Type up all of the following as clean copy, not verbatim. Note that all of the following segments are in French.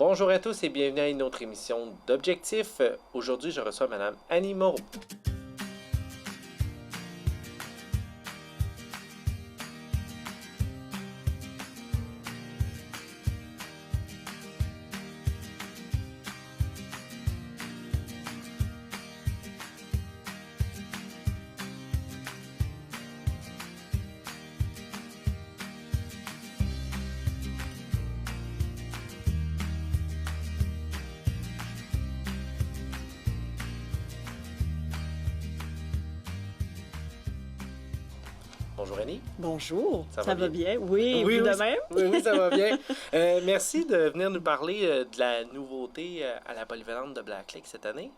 Bonjour à tous et bienvenue à une autre émission d'Objectif. Aujourd'hui, je reçois Madame Annie Moreau. Bonjour Annie. Bonjour, Ça va bien? Oui, Oui, vous de oui, même? oui, ça va bien. Merci de venir nous parler de la nouveauté à la polyvalente de Black Lake cette année.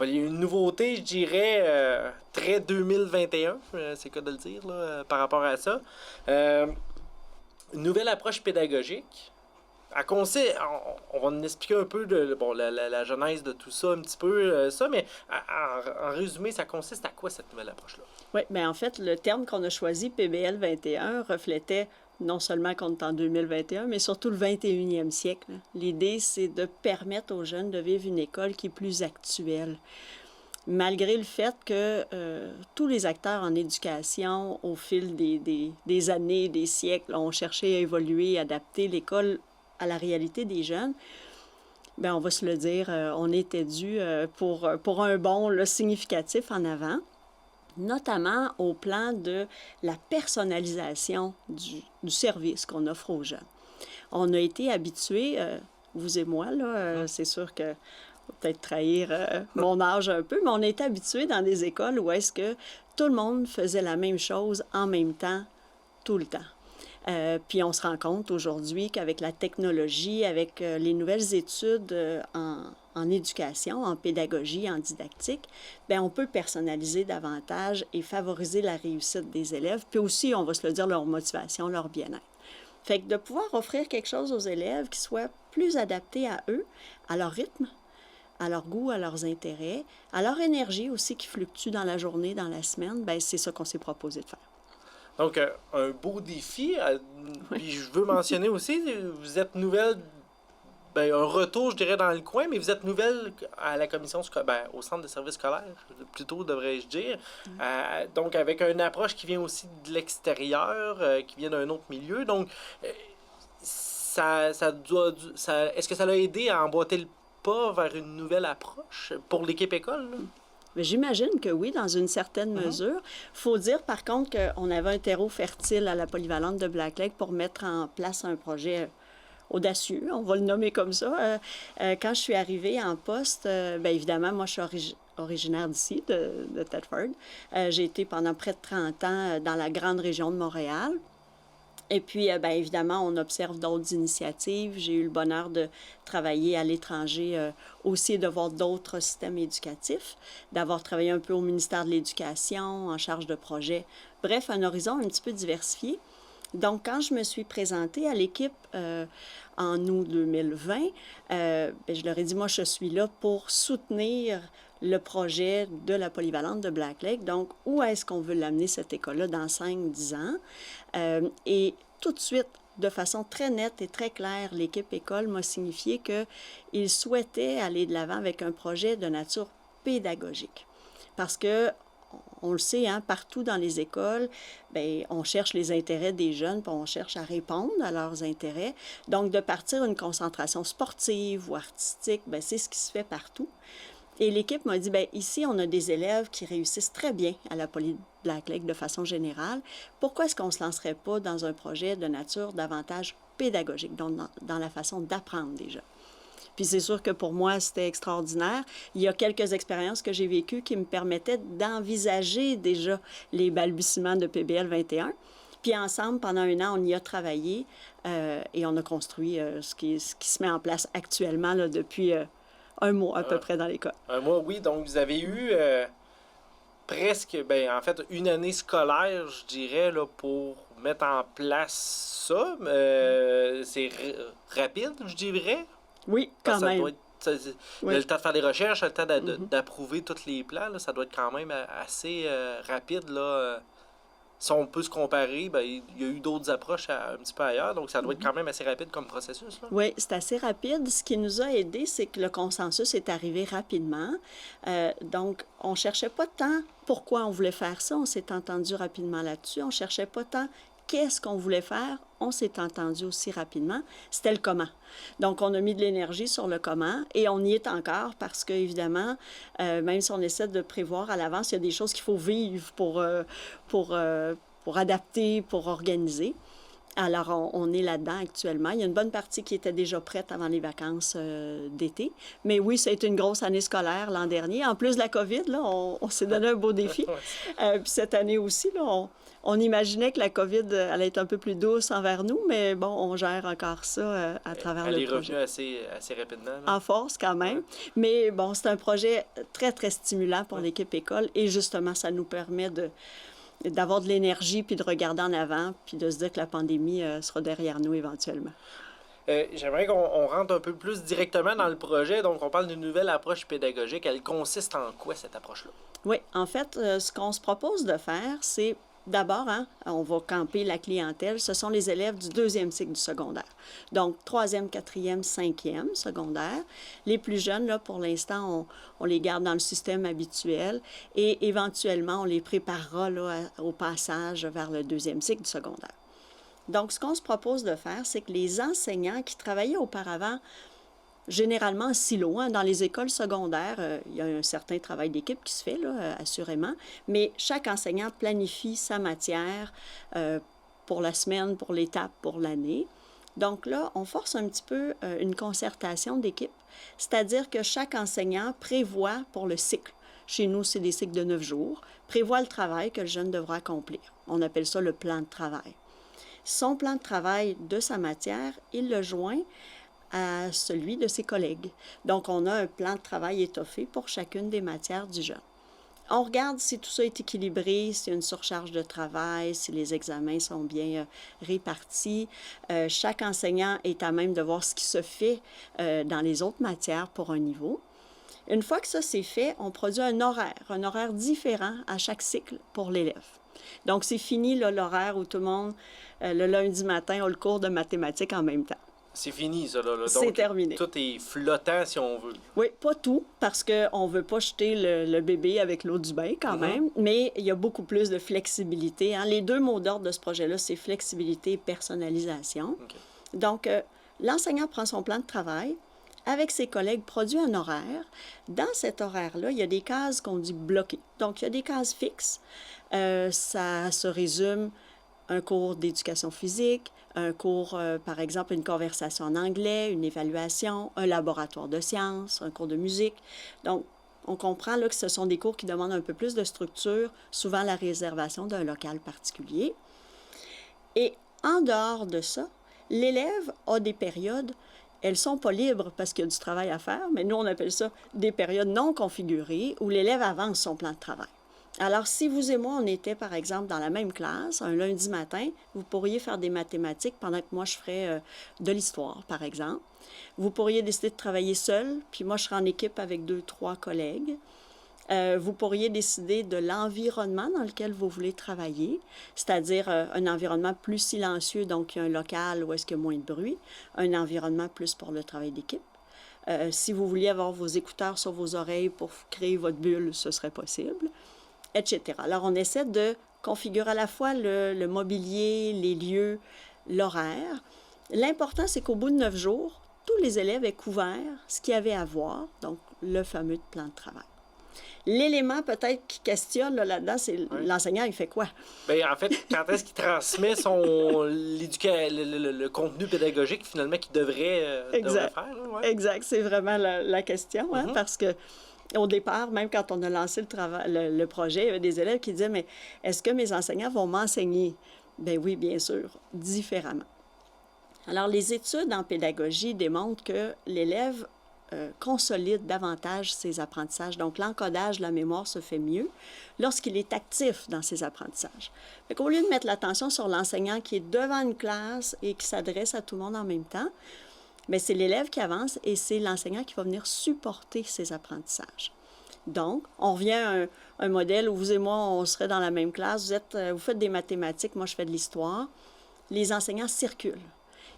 Une nouveauté, je dirais, très 2021, c'est le cas de le dire là, par rapport à ça. Une nouvelle approche pédagogique. On va nous expliquer un peu la genèse de tout ça, un petit peu mais en résumé, ça consiste à quoi cette nouvelle approche-là? Oui, bien en fait, le terme qu'on a choisi, PBL 21, reflétait non seulement qu'on est en 2021, mais surtout le 21e siècle. L'idée, c'est de permettre aux jeunes de vivre une école qui est plus actuelle. Malgré le fait que tous les acteurs en éducation, au fil des années, des siècles, ont cherché à évoluer, à adapter l'école à la réalité des jeunes, bien, on va se le dire, on était dû pour un bond là, significatif en avant, notamment au plan de la personnalisation du service qu'on offre aux jeunes. On a été habitués, vous et moi, là, c'est sûr que peut-être trahir mon âge un peu, mais on était habitués dans des écoles où est-ce que tout le monde faisait la même chose en même temps, tout le temps. Puis on se rend compte aujourd'hui qu'avec la technologie, avec les nouvelles études en éducation, en pédagogie, en didactique, bien, on peut personnaliser davantage et favoriser la réussite des élèves, puis aussi, on va se le dire, leur motivation, leur bien-être. Fait que de pouvoir offrir quelque chose aux élèves qui soit plus adapté à eux, à leur rythme, à leur goût, à leurs intérêts, à leur énergie aussi qui fluctue dans la journée, dans la semaine, bien, c'est ça qu'on s'est proposé de faire. Donc, un beau défi. Oui. Puis je veux mentionner aussi, vous êtes nouvelle, un retour, je dirais, dans le coin, mais vous êtes nouvelle à la commission, au centre de services scolaires, plutôt, devrais-je dire. Donc, avec une approche qui vient aussi de l'extérieur, qui vient d'un autre milieu. Donc, est-ce que ça l'a aidé à emboîter le pas vers une nouvelle approche pour l'équipe école, là? Mais j'imagine que oui, dans une certaine mesure. Il faut dire, par contre, qu'on avait un terreau fertile à la polyvalente de Black Lake pour mettre en place un projet audacieux, on va le nommer comme ça. Quand je suis arrivée en poste, bien évidemment, moi, je suis originaire d'ici, de Thetford. J'ai été pendant près de 30 ans dans la grande région de Montréal. Et puis, bien évidemment, on observe d'autres initiatives. J'ai eu le bonheur de travailler à l'étranger aussi et de voir d'autres systèmes éducatifs, d'avoir travaillé un peu au ministère de l'Éducation, en charge de projets. Bref, un horizon un petit peu diversifié. Donc, quand je me suis présentée à l'équipe en août 2020, bien, je leur ai dit, moi, je suis là pour soutenir le projet de la polyvalente de Black Lake. Donc, où est-ce qu'on veut l'amener, cette école-là, dans 5-10 ans? Et tout de suite, de façon très nette et très claire, l'équipe école m'a signifié qu'ils souhaitaient aller de l'avant avec un projet de nature pédagogique. Parce que, on le sait, hein, partout dans les écoles, bien, on cherche les intérêts des jeunes, puis on cherche à répondre à leurs intérêts. Donc, de partir d'une concentration sportive ou artistique, bien, c'est ce qui se fait partout. Et l'équipe m'a dit, bien, ici, on a des élèves qui réussissent très bien à la Poly Black Lake de façon générale. Pourquoi est-ce qu'on ne se lancerait pas dans un projet de nature davantage pédagogique, donc dans la façon d'apprendre déjà? Puis c'est sûr que pour moi, c'était extraordinaire. Il y a quelques expériences que j'ai vécues qui me permettaient d'envisager déjà les balbutiements de PBL 21. Puis ensemble, pendant 1 an, on y a travaillé et on a construit ce qui se met en place actuellement là, depuis 1 mois à peu près dans l'école. 1 mois, oui. Donc, vous avez eu presque, en fait, une année scolaire, je dirais, là, pour mettre en place ça. C'est rapide, je dirais. Oui, quand même. Doit être, oui. Le temps de faire des recherches, le temps d'approuver tous les plans, là, ça doit être quand même assez rapide, là. si on peut se comparer, ben, il y a eu d'autres approches un petit peu ailleurs, donc ça doit être quand même assez rapide comme processus. Là. Oui, c'est assez rapide. Ce qui nous a aidé, c'est que le consensus est arrivé rapidement. Donc, on ne cherchait pas tant pourquoi on voulait faire ça, on s'est entendu rapidement là-dessus. On ne cherchait pas tant qu'est-ce qu'on voulait faire, on s'est entendu aussi rapidement. C'était le comment. Donc, on a mis de l'énergie sur le comment et on y est encore parce qu'évidemment, même si on essaie de prévoir à l'avance, il y a des choses qu'il faut vivre pour adapter, pour organiser. Alors, on est là-dedans actuellement. Il y a une bonne partie qui était déjà prête avant les vacances d'été. Mais oui, ça a été une grosse année scolaire l'an dernier. En plus de la COVID, là, on s'est donné un beau défi. Puis cette année aussi, là, on imaginait que la COVID allait être un peu plus douce envers nous, mais bon, on gère encore ça à travers le projet. Elle est revenue assez rapidement. Là. En force, quand même. Ouais. Mais bon, c'est un projet très, très stimulant pour l'équipe école. Et justement, ça nous permet d'avoir de l'énergie, puis de regarder en avant, puis de se dire que la pandémie sera derrière nous éventuellement. J'aimerais qu'on rentre un peu plus directement dans le projet. Donc, on parle d'une nouvelle approche pédagogique. Elle consiste en quoi, cette approche-là? Oui, en fait, ce qu'on se propose de faire, c'est d'abord, on va camper la clientèle. Ce sont les élèves du deuxième cycle du secondaire. Donc, troisième, quatrième, cinquième secondaire. Les plus jeunes, là, pour l'instant, on les garde dans le système habituel et éventuellement, on les préparera là, au passage vers le deuxième cycle du secondaire. Donc, ce qu'on se propose de faire, c'est que les enseignants qui travaillaient auparavant généralement en silo. Dans les écoles secondaires, il y a un certain travail d'équipe qui se fait, là, assurément, mais chaque enseignant planifie sa matière pour la semaine, pour l'étape, pour l'année. Donc là, on force un petit peu une concertation d'équipe, c'est-à-dire que chaque enseignant prévoit pour le cycle. Chez nous, c'est des cycles de 9 jours, prévoit le travail que le jeune devra accomplir. On appelle ça le plan de travail. Son plan de travail de sa matière, il le joint à celui de ses collègues. Donc, on a un plan de travail étoffé pour chacune des matières du jeune. On regarde si tout ça est équilibré, s'il y a une surcharge de travail, si les examens sont bien répartis. Chaque enseignant est à même de voir ce qui se fait dans les autres matières pour un niveau. Une fois que ça c'est fait, on produit un horaire différent à chaque cycle pour l'élève. Donc, c'est fini là, l'horaire où tout le monde, le lundi matin, a le cours de mathématiques en même temps. C'est fini, ça, là. C'est terminé. Tout est flottant, si on veut. Oui, pas tout, parce qu'on ne veut pas jeter le bébé avec l'eau du bain, quand même, mais il y a beaucoup plus de flexibilité. Les deux mots d'ordre de ce projet-là, c'est flexibilité et personnalisation. Okay. Donc, l'enseignant prend son plan de travail, avec ses collègues, produit un horaire. Dans cet horaire-là, il y a des cases qu'on dit bloquées. Donc, il y a des cases fixes. Ça se résume un cours d'éducation physique, un cours, par exemple, une conversation en anglais, une évaluation, un laboratoire de sciences, un cours de musique. Donc, on comprend là, que ce sont des cours qui demandent un peu plus de structure, souvent la réservation d'un local particulier. Et en dehors de ça, l'élève a des périodes, elles ne sont pas libres parce qu'il y a du travail à faire, mais nous, on appelle ça des périodes non configurées où l'élève avance son plan de travail. Alors, si vous et moi, on était, par exemple, dans la même classe, un lundi matin, vous pourriez faire des mathématiques pendant que moi, je ferais de l'histoire, par exemple. Vous pourriez décider de travailler seul, puis moi, je serais en équipe avec 2-3 collègues. Vous pourriez décider de l'environnement dans lequel vous voulez travailler, c'est-à-dire un environnement plus silencieux, donc il y a un local où est-ce qu'il y a moins de bruit, un environnement plus pour le travail d'équipe. Si vous vouliez avoir vos écouteurs sur vos oreilles pour créer votre bulle, ce serait possible, etc. Alors, on essaie de configurer à la fois le mobilier, les lieux, l'horaire. L'important, c'est qu'au bout de 9 jours, tous les élèves aient couvert ce qu'il y avait à voir, donc le fameux plan de travail. L'élément peut-être qui questionne là-dedans, c'est l'enseignant, il fait quoi? Bien, en fait, quand est-ce qu'il transmet le contenu pédagogique finalement qu'il devrait faire? Là, Exact, c'est vraiment la question, parce que au départ, même quand on a lancé le projet, il y avait des élèves qui disaient, mais est-ce que mes enseignants vont m'enseigner? Bien oui, bien sûr, différemment. Alors, les études en pédagogie démontrent que l'élève consolide davantage ses apprentissages. Donc, l'encodage de la mémoire se fait mieux lorsqu'il est actif dans ses apprentissages. Fait qu'au lieu de mettre l'attention sur l'enseignant qui est devant une classe et qui s'adresse à tout le monde en même temps, bien, c'est l'élève qui avance et c'est l'enseignant qui va venir supporter ses apprentissages. Donc, on revient à un modèle où vous et moi, on serait dans la même classe. Vous faites des mathématiques, moi je fais de l'histoire. Les enseignants circulent.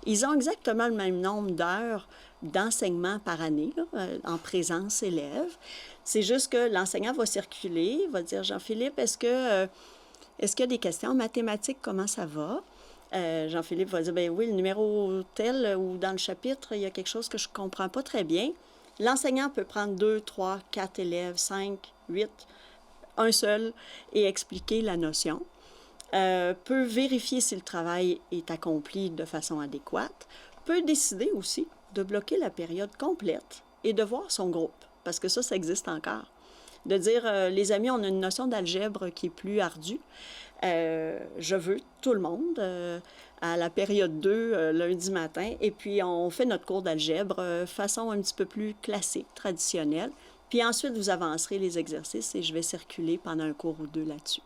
Ils ont exactement le même nombre d'heures d'enseignement par année, là, en présence élève. C'est juste que l'enseignant va circuler, va dire, Jean-Philippe, est-ce qu'il y a des questions en mathématiques, comment ça va? Jean-Philippe va dire, ben oui, le numéro tel ou dans le chapitre, il y a quelque chose que je ne comprends pas très bien. L'enseignant peut prendre 2, 3, 4 élèves, 5, 8, un seul, et expliquer la notion. Peut vérifier si le travail est accompli de façon adéquate, peut décider aussi de bloquer la période complète et de voir son groupe, parce que ça existe encore. De dire, les amis, on a une notion d'algèbre qui est plus ardue. Je veux tout le monde à la période 2, lundi matin, et puis on fait notre cours d'algèbre façon un petit peu plus classique, traditionnelle. Puis ensuite, vous avancerez les exercices et je vais circuler pendant un cours ou deux là-dessus.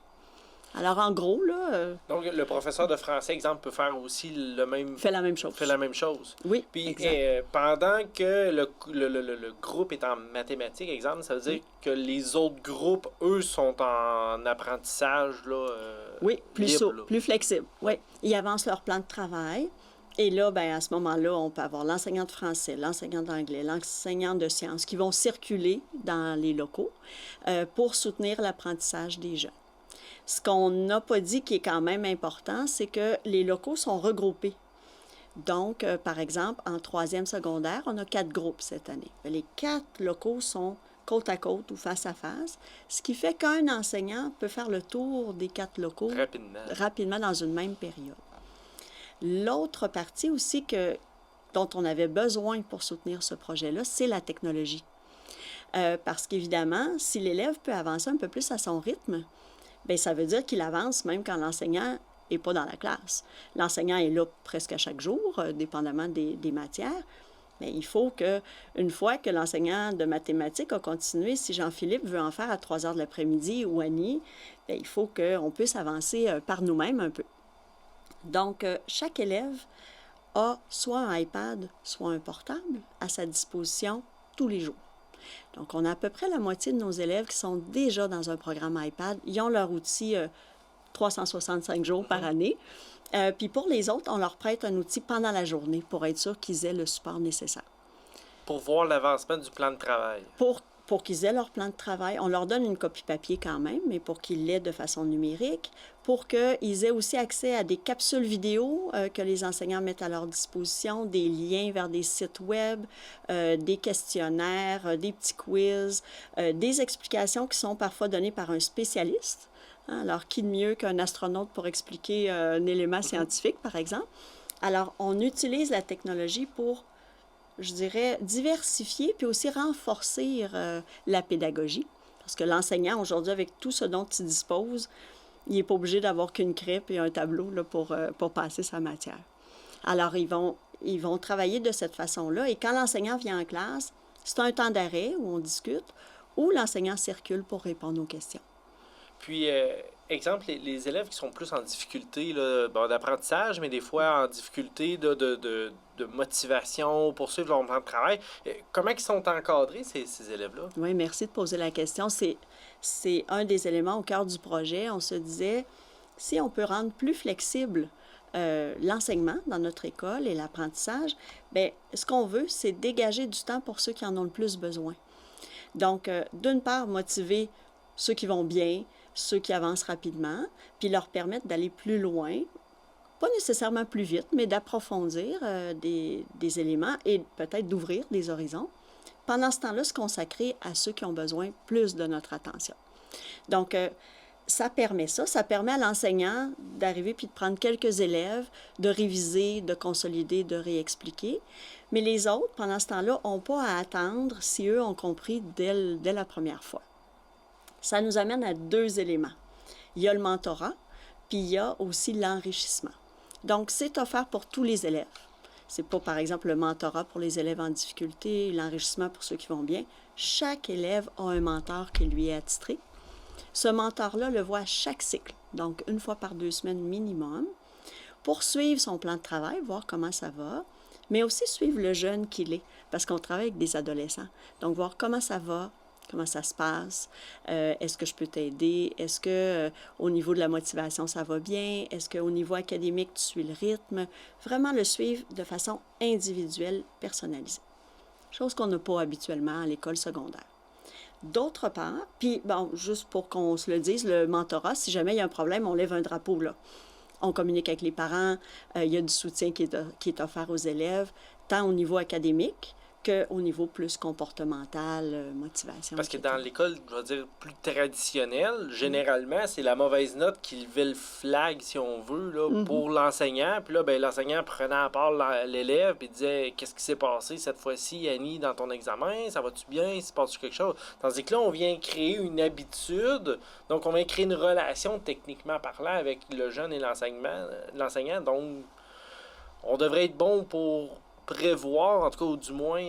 Alors, en gros, là... Donc, le professeur de français, exemple, peut faire aussi le même... Fait la même chose. Fait la même chose. Oui, Puis, exact. pendant que le groupe est en mathématiques, exemple, ça veut dire que les autres groupes, eux, sont en apprentissage, là, oui, plus libre, souple, là. plus flexible. Oui, ils avancent leur plan de travail. Et là, ben, à ce moment-là, on peut avoir l'enseignant de français, l'enseignant d'anglais, l'enseignant de sciences qui vont circuler dans les locaux pour soutenir l'apprentissage des jeunes. Ce qu'on n'a pas dit qui est quand même important, c'est que les locaux sont regroupés. Donc, par exemple, en troisième secondaire, on a 4 groupes cette année. Les 4 locaux sont côte à côte ou face à face, ce qui fait qu'un enseignant peut faire le tour des 4 locaux rapidement dans une même période. L'autre partie aussi dont on avait besoin pour soutenir ce projet-là, c'est la technologie. Parce qu'évidemment, si l'élève peut avancer un peu plus à son rythme, bien, ça veut dire qu'il avance même quand l'enseignant n'est pas dans la classe. L'enseignant est là presque à chaque jour, dépendamment des matières. Mais il faut qu'une fois que l'enseignant de mathématiques a continué, si Jean-Philippe veut en faire à 3 heures de l'après-midi ou Annie, bien, il faut qu'on puisse avancer par nous-mêmes un peu. Donc, chaque élève a soit un iPad, soit un portable à sa disposition tous les jours. Donc, on a à peu près la moitié de nos élèves qui sont déjà dans un programme iPad. Ils ont leur outil 365 jours par année. Puis pour les autres, on leur prête un outil pendant la journée pour être sûr qu'ils aient le support nécessaire. Pour voir l'avancement du plan de travail. Pour qu'ils aient leur plan de travail. On leur donne une copie papier quand même, mais pour qu'ils l'aient de façon numérique, pour qu'ils aient aussi accès à des capsules vidéo que les enseignants mettent à leur disposition, des liens vers des sites web, des questionnaires, des petits quiz, des explications qui sont parfois données par un spécialiste. Alors, qui de mieux qu'un astronaute pour expliquer un élément scientifique, par exemple? Alors, on utilise la technologie pour, je dirais, diversifier puis aussi renforcer la pédagogie. Parce que l'enseignant, aujourd'hui, avec tout ce dont il dispose, il n'est pas obligé d'avoir qu'une crêpe et un tableau là, pour passer sa matière. Alors, ils vont travailler de cette façon-là. Et quand l'enseignant vient en classe, c'est un temps d'arrêt où on discute, ou l'enseignant circule pour répondre aux questions. Puis, exemple, les élèves qui sont plus en difficulté d'apprentissage, mais des fois en difficulté de motivation, poursuivre leur plan de travail, comment ils sont encadrés, ces élèves-là? Oui, merci de poser la question. C'est un des éléments au cœur du projet. On se disait, si on peut rendre plus flexible l'enseignement dans notre école et l'apprentissage, bien, ce qu'on veut, c'est dégager du temps pour ceux qui en ont le plus besoin. Donc, d'une part, motiver ceux qui vont bien, ceux qui avancent rapidement, puis leur permettre d'aller plus loin, pas nécessairement plus vite, mais d'approfondir des éléments et peut-être d'ouvrir des horizons. Pendant ce temps-là, se consacrer à ceux qui ont besoin plus de notre attention. Donc, ça permet à l'enseignant d'arriver puis de prendre quelques élèves, de réviser, de consolider, de réexpliquer. Mais les autres, pendant ce temps-là, n'ont pas à attendre si eux ont compris dès la première fois. Ça nous amène à 2 éléments. Il y a le mentorat, puis il y a aussi l'enrichissement. Donc, c'est offert pour tous les élèves. Ce n'est pas, par exemple, le mentorat pour les élèves en difficulté, l'enrichissement pour ceux qui vont bien. Chaque élève a un mentor qui lui est attitré. Ce mentor-là le voit à chaque cycle, donc 1 fois par 2 semaines minimum, pour suivre son plan de travail, voir comment ça va, mais aussi suivre le jeune qu'il est, parce qu'on travaille avec des adolescents. Donc, voir comment ça va, Comment ça se passe? Est-ce que je peux t'aider? Est-ce que au niveau de la motivation, ça va bien? Est-ce qu'au niveau académique, tu suis le rythme? Vraiment le suivre de façon individuelle, personnalisée. Chose qu'on n'a pas habituellement à l'école secondaire. D'autre part, puis bon, juste pour qu'on se le dise, le mentorat, si jamais il y a un problème, on lève un drapeau là. On communique avec les parents, il y a du soutien qui est offert aux élèves, tant au niveau académique qu'au niveau plus comportemental, motivation. Parce que etc. dans l'école, je vais dire, plus traditionnelle, généralement, c'est la mauvaise note qui levait le flag, si on veut, là, pour l'enseignant. Puis là, ben, l'enseignant prenait à part l'élève et disait « Qu'est-ce qui s'est passé cette fois-ci, Annie, dans ton examen? Ça va-tu bien? Il se passe quelque chose? » Tandis que là, on vient créer une habitude, donc on vient créer une relation, techniquement parlant, avec le jeune et l'enseignant. Donc, on devrait être bon pour prévoir, en tout cas, ou du moins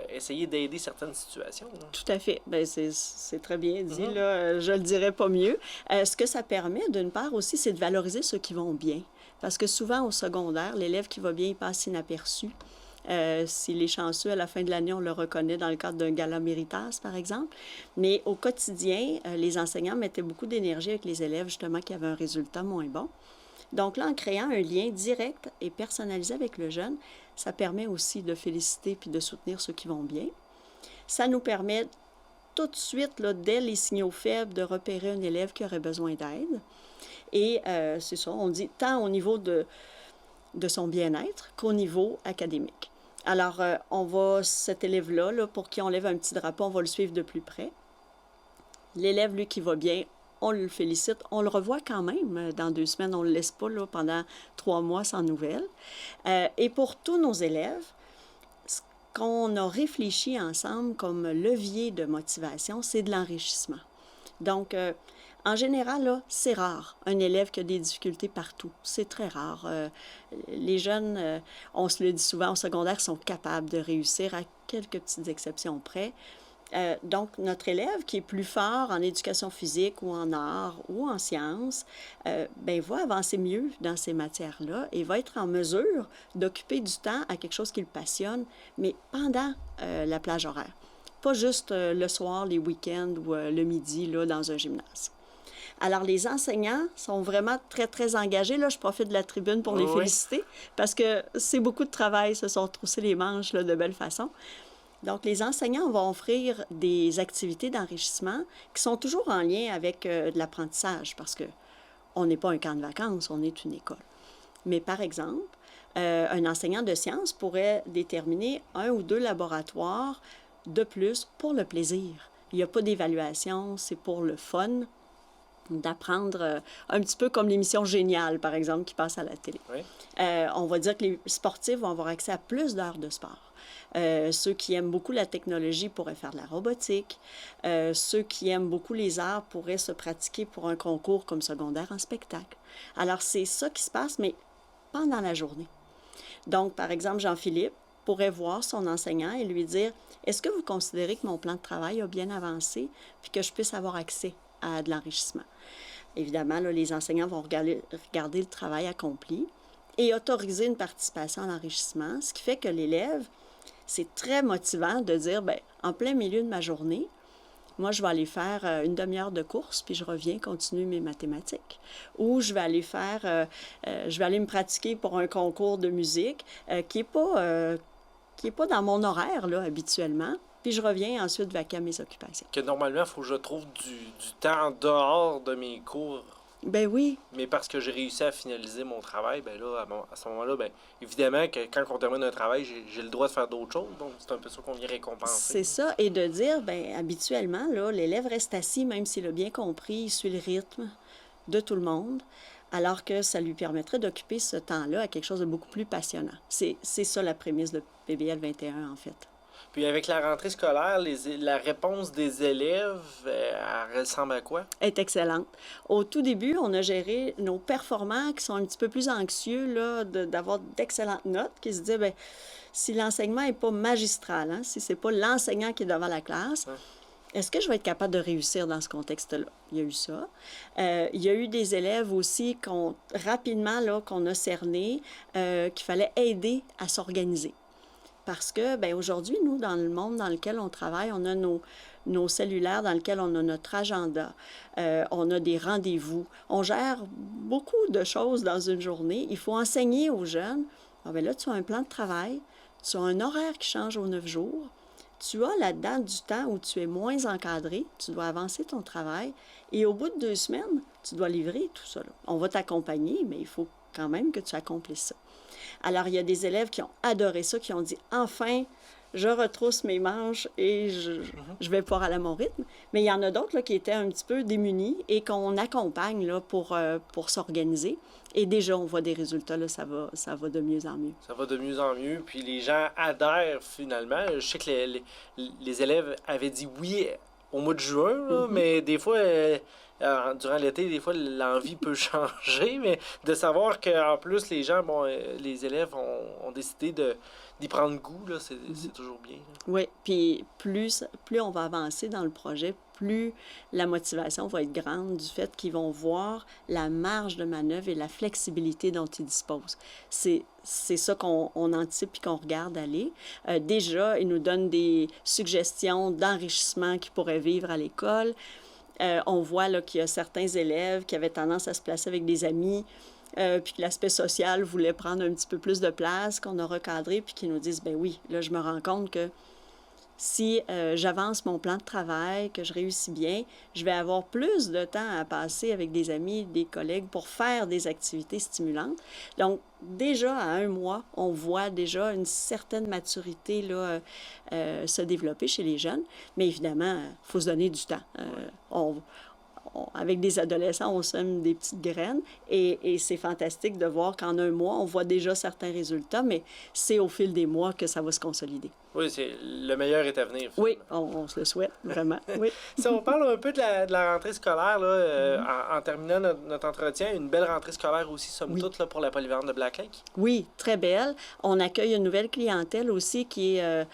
essayer d'aider certaines situations. Là. Tout à fait. Bien, c'est très bien dit, là. Je le dirais pas mieux. Ce que ça permet, d'une part aussi, c'est de valoriser ceux qui vont bien. Parce que souvent, au secondaire, l'élève qui va bien, il passe inaperçu. S'il est chanceux, à la fin de l'année, on le reconnaît dans le cadre d'un gala Méritas, par exemple. Mais au quotidien, les enseignants mettaient beaucoup d'énergie avec les élèves, justement, qui avaient un résultat moins bon. Donc là, en créant un lien direct et personnalisé avec le jeune, ça permet aussi de féliciter puis de soutenir ceux qui vont bien. Ça nous permet tout de suite, là, dès les signaux faibles, de repérer un élève qui aurait besoin d'aide. Et c'est ça, on dit tant au niveau de son bien-être qu'au niveau académique. Alors, cet élève-là, là, pour qui on lève un petit drapeau, on va le suivre de plus près. L'élève, lui, qui va bien, on le félicite. On le revoit quand même dans 2 semaines. On ne le laisse pas là, pendant 3 mois sans nouvelles. Et pour tous nos élèves, ce qu'on a réfléchi ensemble comme levier de motivation, c'est de l'enrichissement. Donc, en général, là, c'est rare, un élève qui a des difficultés partout. C'est très rare. Les jeunes, on se le dit souvent, au secondaire, sont capables de réussir à quelques petites exceptions près. Donc, notre élève qui est plus fort en éducation physique ou en art ou en sciences, va avancer mieux dans ces matières-là et va être en mesure d'occuper du temps à quelque chose qui le passionne, mais pendant la plage horaire. Pas juste le soir, les week-ends ou le midi là, dans un gymnase. Alors, les enseignants sont vraiment très, très engagés. Là, je profite de la tribune pour les féliciter parce que c'est beaucoup de travail, se sont troussés les manches là, de belle façon. Donc, les enseignants vont offrir des activités d'enrichissement qui sont toujours en lien avec de l'apprentissage parce qu'on n'est pas un camp de vacances, on est une école. Mais par exemple, un enseignant de sciences pourrait déterminer 1 ou 2 laboratoires de plus pour le plaisir. Il n'y a pas d'évaluation, c'est pour le fun d'apprendre un petit peu comme l'émission Génial, par exemple, qui passe à la télé. Oui. On va dire que les sportifs vont avoir accès à plus d'heures de sport. Ceux qui aiment beaucoup la technologie pourraient faire de la robotique. Ceux qui aiment beaucoup les arts pourraient se pratiquer pour un concours comme secondaire en spectacle. Alors, c'est ça qui se passe, mais pendant la journée. Donc, par exemple, Jean-Philippe pourrait voir son enseignant et lui dire « Est-ce que vous considérez que mon plan de travail a bien avancé puis que je puisse avoir accès à de l'enrichissement? » Évidemment, là, les enseignants vont regarder le travail accompli et autoriser une participation à l'enrichissement, ce qui fait que l'élève, c'est très motivant de dire, bien, en plein milieu de ma journée, moi, je vais aller faire une demi-heure de course, puis je reviens continuer mes mathématiques. Ou je vais aller me pratiquer pour un concours de musique qui n'est pas dans mon horaire, là, habituellement. Puis je reviens ensuite vaquer à mes occupations. Que normalement, il faut que je trouve du temps en dehors de mes cours. Ben oui. Mais parce que j'ai réussi à finaliser mon travail, ben là, à ce moment-là, ben évidemment que quand on termine un travail, j'ai le droit de faire d'autres choses. Donc, c'est un peu ça qu'on vient récompenser. C'est ça. Et de dire, ben habituellement, là, l'élève reste assis, même s'il a bien compris, il suit le rythme de tout le monde, alors que ça lui permettrait d'occuper ce temps-là à quelque chose de beaucoup plus passionnant. C'est ça la prémisse de PBL 21, en fait. Puis avec la rentrée scolaire, la réponse des élèves, elle ressemble à quoi? Est excellente. Au tout début, on a géré nos performants qui sont un petit peu plus anxieux là, d'avoir d'excellentes notes, qui se disaient, bien, si l'enseignement n'est pas magistral, hein, si ce n'est pas l'enseignant qui est devant la classe, est-ce que je vais être capable de réussir dans ce contexte-là? Il y a eu ça. Il y a eu des élèves aussi qu'on a cerné qu'il fallait aider à s'organiser. parce que, bien, aujourd'hui, nous, dans le monde dans lequel on travaille, on a nos cellulaires dans lesquels on a notre agenda, on a des rendez-vous, on gère beaucoup de choses dans une journée. Il faut enseigner aux jeunes. Ah, bien là, tu as un plan de travail, tu as un horaire qui change aux 9 jours, tu as là-dedans du temps où tu es moins encadré, tu dois avancer ton travail, et au bout de 2 semaines, tu dois livrer tout ça, là. On va t'accompagner, mais il faut quand même que tu accomplisses ça. Alors, il y a des élèves qui ont adoré ça, qui ont dit « Enfin, je retrousse mes manches et je vais pouvoir aller à mon rythme. » Mais il y en a d'autres là, qui étaient un petit peu démunis et qu'on accompagne là, pour s'organiser. Et déjà, on voit des résultats, là, ça va de mieux en mieux. Ça va de mieux en mieux, puis les gens adhèrent finalement. Je sais que les élèves avaient dit oui au mois de juin, là, mais des fois, durant l'été, des fois, l'envie peut changer, mais de savoir qu'en plus, les gens, les élèves ont décidé d'y prendre goût, là, c'est toujours bien. Là. Oui, puis plus on va avancer dans le projet, plus la motivation va être grande du fait qu'ils vont voir la marge de manœuvre et la flexibilité dont ils disposent. C'est ça qu'on anticipe et qu'on regarde aller. Déjà, ils nous donnent des suggestions d'enrichissement qu'ils pourraient vivre à l'école. On voit là, qu'il y a certains élèves qui avaient tendance à se placer avec des amis, puis que l'aspect social voulait prendre un petit peu plus de place, qu'on a recadré, puis qui nous disent, ben oui, là, je me rends compte que si j'avance mon plan de travail, que je réussis bien, je vais avoir plus de temps à passer avec des amis, des collègues pour faire des activités stimulantes. Donc, déjà, à 1 mois, on voit déjà une certaine maturité là, se développer chez les jeunes. Mais évidemment, il faut se donner du temps. Avec des adolescents, on sème des petites graines et c'est fantastique de voir qu'en 1 mois, on voit déjà certains résultats, mais c'est au fil des mois que ça va se consolider. Oui, le meilleur est à venir. Finalement. Oui, on se le souhaite, vraiment. Oui. Si on parle un peu de la rentrée scolaire, là, en terminant notre entretien, une belle rentrée scolaire aussi, somme toute, là, pour la polyvalente de Black Lake. Oui, très belle. On accueille une nouvelle clientèle aussi qui est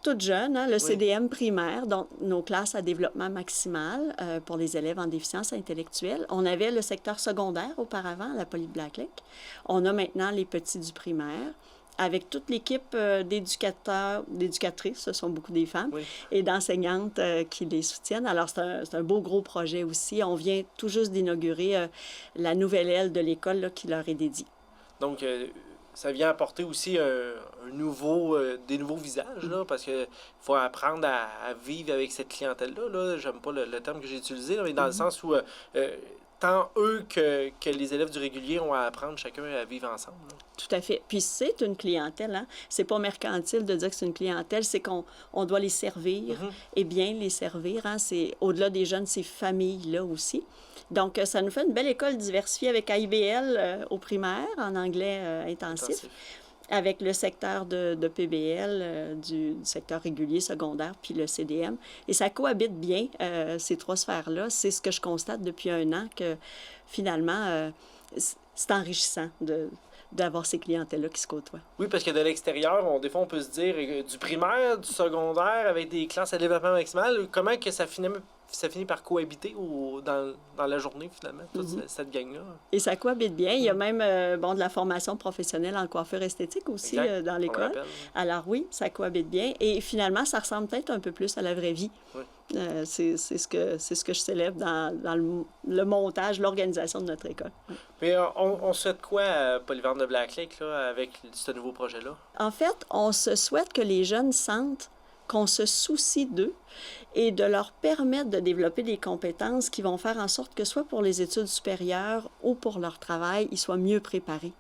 toute jeune, hein, le CDM primaire, donc nos classes à développement maximal pour les élèves en déficience intellectuelle. On avait le secteur secondaire auparavant à la Poly de Black Lake. On a maintenant les petits du primaire, avec toute l'équipe d'éducateurs, d'éducatrices, ce sont beaucoup des femmes, et d'enseignantes qui les soutiennent. Alors, c'est un beau gros projet aussi. On vient tout juste d'inaugurer la nouvelle aile de l'école là, qui leur est dédiée. Donc, ça vient apporter aussi des nouveaux visages, là, parce qu'il faut apprendre à vivre avec cette clientèle-là. Là. J'aime pas le terme que j'ai utilisé, là, mais dans le sens où tant eux que les élèves du régulier ont à apprendre chacun à vivre ensemble. Là. Tout à fait. Puis c'est une clientèle, hein? C'est pas mercantile de dire que c'est une clientèle, c'est qu'on doit les servir et bien les servir. Hein? C'est au-delà des jeunes, ces familles-là aussi. Donc, ça nous fait une belle école diversifiée avec AIBL au primaire, en anglais intensif. Avec le secteur de PBL, du secteur régulier secondaire, puis le CDM. Et ça cohabite bien, ces 3 sphères-là. C'est ce que je constate depuis 1 an, que finalement, c'est enrichissant d'avoir ces clientèles-là qui se côtoient. Oui, parce que de l'extérieur, des fois, on peut se dire, du primaire, du secondaire, avec des classes à développement maximal, comment que ça finit par cohabiter dans la journée, finalement, toute cette gang-là. Et ça cohabite bien. Il y a même de la formation professionnelle en coiffure esthétique aussi dans l'école. Alors oui, ça cohabite bien. Et finalement, ça ressemble peut-être un peu plus à la vraie vie. Oui. C'est ce que je célèbre dans le montage, l'organisation de notre école. Mais on souhaite quoi à Polyvalente de Black Lake là, avec ce nouveau projet-là? En fait, on se souhaite que les jeunes sentent qu'on se soucie d'eux et de leur permettre de développer des compétences qui vont faire en sorte que soit pour les études supérieures ou pour leur travail, ils soient mieux préparés.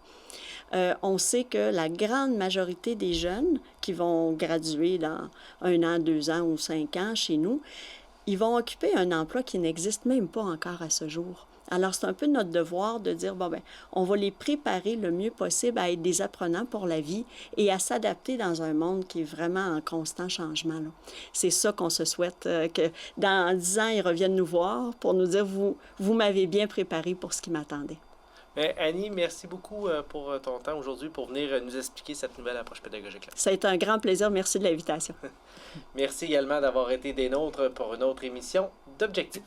On sait que la grande majorité des jeunes qui vont graduer dans 1 an, 2 ans ou 5 ans chez nous, ils vont occuper un emploi qui n'existe même pas encore à ce jour. Alors, c'est un peu notre devoir de dire, on va les préparer le mieux possible à être des apprenants pour la vie et à s'adapter dans un monde qui est vraiment en constant changement. Là. C'est ça qu'on se souhaite, que dans 10 ans, ils reviennent nous voir pour nous dire, vous m'avez bien préparé pour ce qui m'attendait. Annie, merci beaucoup pour ton temps aujourd'hui pour venir nous expliquer cette nouvelle approche pédagogique-là. Ça a été un grand plaisir. Merci de l'invitation. Merci également d'avoir été des nôtres pour une autre émission d'Objectif.